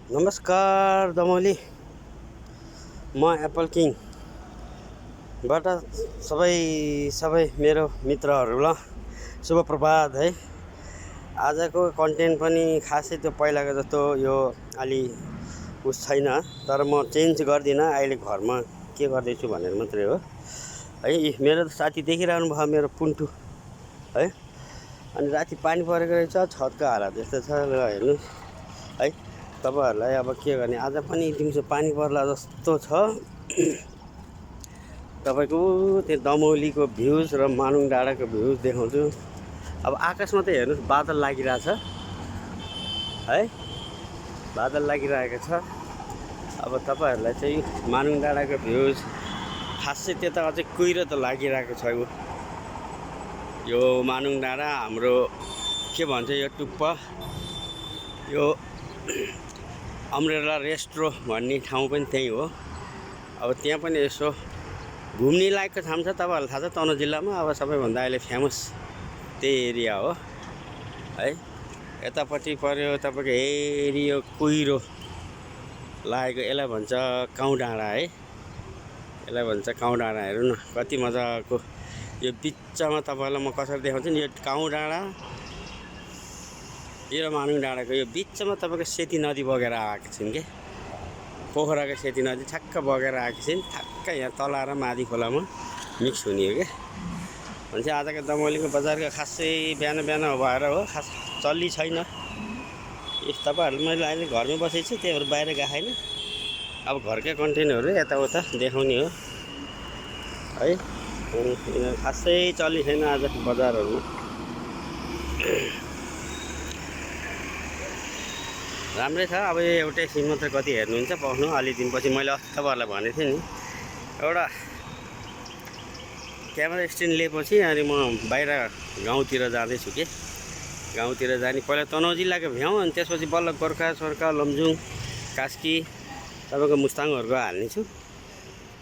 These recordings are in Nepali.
नमस्कार दमौली, म एप्पल किङबाट सबै मेरो मित्रहरूलाई शुभ प्रभात है। आजको कन्टेन्ट पनि खासै त्यो पहिलाको जस्तो यो अलि उस छैन, तर म चेन्ज गर्दिनँ। अहिले घरमा के गर्दैछु भनेर मात्रै हो है। मेरो साथी देखिरहनु भयो, मेरो पुन्टु है। अनि राति पानी परेको रहेछ, छतको हालत यस्तो छ। ल हेर्नु है, तपाईँहरूलाई अब के गर्ने। आज पनि दिउँसो पानी पर्ला जस्तो छ। तपाईँको त्यो दमौलीको भ्युज र मानुङ डाँडाको भ्युज देखाउँछु। अब आकाशमा त हेर्नुहोस्, बादल लागिरहेछ है, बादल लागिरहेको छ। अब तपाईँहरूलाई चाहिँ मानुङ डाँडाको भ्युज खासै त्यता अझै कुहिरो त लागिरहेको छ। यो मानुङ डाँडा हाम्रो के भन्छ, यो टुप्पा, यो अम्ब्रेला रेस्ट्रो भन्ने ठाउँ पनि त्यही हो। अब त्यहाँ पनि यसो घुम्ने लायकको ठाउँ छ। तपाईँहरूलाई थाहा छ, तनहुँ जिल्लामा अब सबैभन्दा अहिले फेमस त्यही एरिया हो है। यतापट्टि पऱ्यो तपाईँको हेरी यो कुहिरो लागेको, यसलाई भन्छ काउँ डाँडा है। यसलाई भन्छ काउँ डाँडा। हेर्नु न कति मजाको। यो बिचमा तपाईँहरूलाई म कसरी देखाउँछु नि, यो काउँ डाँडा यो मानुङ डाँडाको यो बिचमा तपाईँको सेती नदी बगेर आएको छिन् के, पोखराको सेती नदी ठ्याक्क बगेर आएको छिन्। ठ्याक्क यहाँ तल र माथि खोलामा मिक्स हुने हो क्या। भनेपछि आजको दमौलीको बजारको खासै बिहान भएर हो, खास चल्ली छैन। तपाईँहरू मैले अहिले घरमै बसेको छु, त्यही भएर बाहिर गएको छैन। अब घरकै कन्टेन्टहरू यताउता देखाउने हो है। खासै चल्ली छैन आज बजारहरूमा। राम्रै छ। अब यो एउटै सिन मात्रै कति हेर्नुहुन्छ पाउनु। अलि दिनपछि मैले अस्ति तपाईँहरूलाई भनेको थिएँ नि, एउटा क्यामेरा स्ट्यान्ड लिएपछि अनि म बाहिर गाउँतिर जाँदैछु कि। गाउँतिर जाने पहिला तनहुँ जिल्लाको भ्याउँ, अनि त्यसपछि बल्ल गोर्खा सोर्खा लमजुङ कास्की तपाईँको मुस्ताङहरूको हाल्नेछु।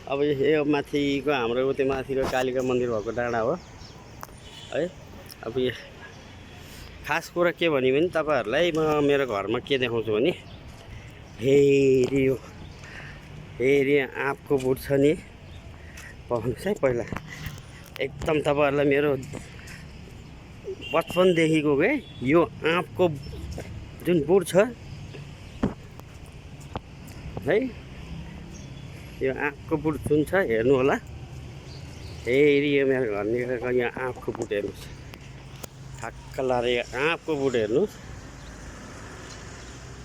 अब यो माथिको हाम्रो त्यो माथिको कालिका मन्दिर भएको डाँडा हो है। अब यो खास कुरा के भन्यो भने तपाईँहरूलाई म मेरो घरमा के देखाउँछु भने, हेरी आँपको बुट छ नि, पाउनुहोस् है। पहिला एकदम तपाईँहरूलाई मेरो बचपनदेखिको के यो आँपको जुन बुट छ है, यो आँपको बुट जुन छ हेर्नु होला। हेरी यो मेरो घर निकालेको यहाँ आँपको बुट हेर्नुहोस्, ठ्याक्क लाएर यो आँपको बुट हेर्नुहोस्।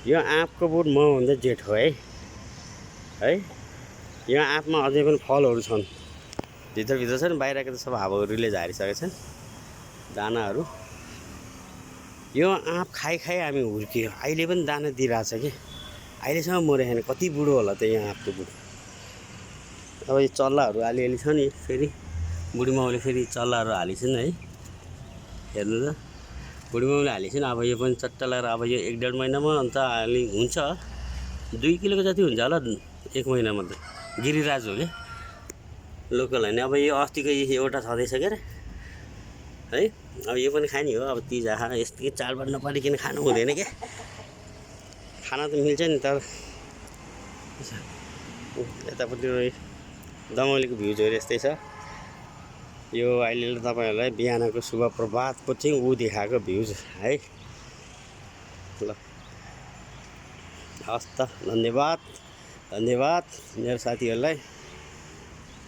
यो आँपको बुट मभन्दा जेठो है। यो आँपमा अझै पनि फलहरू छन्, भित्र छन्। बाहिरको त सब हावाहुरीले झारिसकेका छन् दानाहरू। यो आँप खाइ हामी हुर्कियो, अहिले पनि दाना दिइरहेछ कि। अहिलेसम्म मरेन, कति बुढो होला त यो आँपको बुढो। अब यो चल्लाहरू अलिअलि छ नि, फेरि बुढी माउले फेरि चल्लाहरू हालिछन् है। हेर्नु त, बुढी माउले हालिछन्। अब यो पनि चट्ट लगाएर अब यो 1-1.5 महिनामा अन्त अलि हुन्छ, 2 किलोको जति हुन्छ होला 1 महिनामा त। गिरिराज हो क्या, लोकल होइन। अब यो अस्तिको एउटा छँदैछ क्या है। अब यो पनि खाने हो। अब तिजा यस्तै चाडबाड नपरिकन खानु हुँदैन क्या। खाना त मिल्छ नि, तर यतापट्टि दमौलीको भ्युजहरू यस्तै छ। यो अहिले तपाईँहरूलाई बिहानको शुभ प्रभातको चाहिँ देखाएको भ्युज है। ल हस् त, धन्यवाद मेरो साथीहरूलाई।